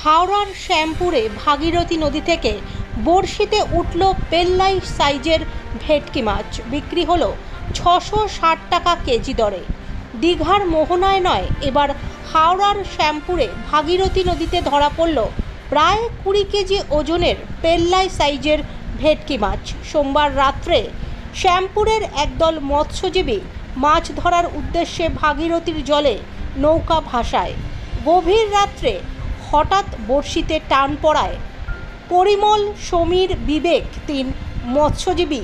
হাওড়ার শ্যামপুরে ভাগীরথী নদী থেকে বড়শিতে উঠল পেল্লাই সাইজের ভেটকি মাছ। বিক্রি হলো 660 টাকা কেজি দরে। দীঘার মোহনায় নয়, এবার হাওড়ার শ্যামপুরে ভাগীরথী নদীতে ধরা পড়ল প্রায় 20 কেজি ওজনের পেল্লাই সাইজের ভেটকি মাছ। সোমবার রাত্রে শ্যামপুরের একদল মৎস্যজীবী মাছ ধরার উদ্দেশ্যে ভাগীরথীর জলে নৌকা ভাসায়। গভীর রাত্রে হঠাৎ বড়শিতে টান পড়ায় পরিমল, সমীর, বিবেক, 3 মৎস্যজীবী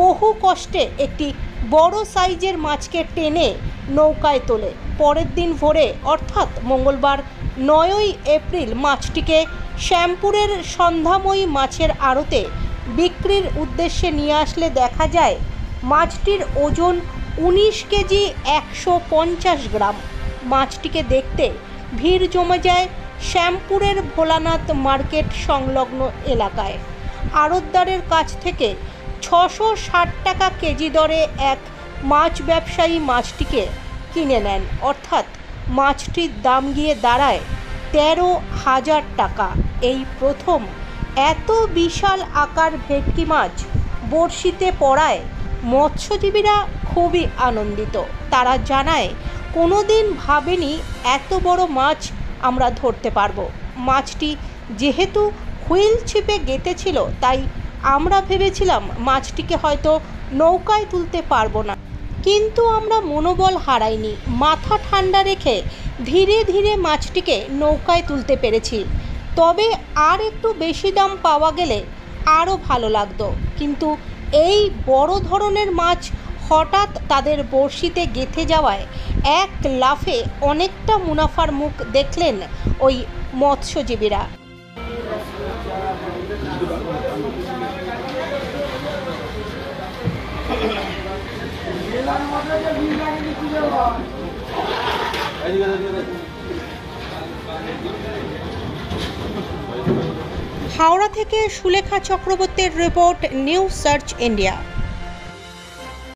বহু কষ্টে একটি বড় সাইজের মাছকে টেনে নৌকায় তোলে। পরের দিন ভোরে অর্থাৎ মঙ্গলবার 9ই এপ্রিল মাছটিকে শ্যামপুরের সন্ধ্যাময়ী মাছের আড়তে বিক্রির উদ্দেশ্যে নিয়ে আসলে দেখা যায় মাছটির ওজন 19 কেজি 150 গ্রাম। মাছটিকে দেখতে ভিড় জমে যায় শ্যামপুরের ভোলানাথ মার্কেট সংলগ্ন এলাকায়। আড়তদারের কাছ থেকে 660 টাকা কেজি দরে এক মাছ ব্যবসায়ী মাছটিকে কিনে নেন, অর্থাৎ মাছটির দাম গিয়ে দাঁড়ায় 13,000 টাকা। এই প্রথম এত বিশাল আকার ভেটকি মাছ বড়শিতে পড়ায় মৎস্যজীবীরা খুবই আনন্দিত। তারা জানায়, কোনোদিন ভাবেনি এত বড় মাছ আমরা ধরতে পারবো। মাছটি যেহেতু হুইল ছিপে গেঁথেছিল, তাই আমরা ভেবেছিলাম মাছটিকে হয়তো নৌকায় তুলতে পারবো না, কিন্তু আমরা মনোবল হারাইনি। মাথা ঠান্ডা রেখে ধীরে ধীরে মাছটিকে নৌকায় তুলতে পেরেছি। তবে আর একটু বেশি দাম পাওয়া গেলে আরও ভালো লাগতো, কিন্তু এই বড় ধরনের মাছ হঠাৎ তাদের বড়শিতে গেঁথে যাওয়ায় এক লাফে অনেকটা মুনাফার মুখ দেখলেন ওই মৎস্যজীবীরা। হাওড়া থেকে সুলেখা চক্রবর্তীর রিপোর্ট, নিউজ সার্চ ইন্ডিয়া।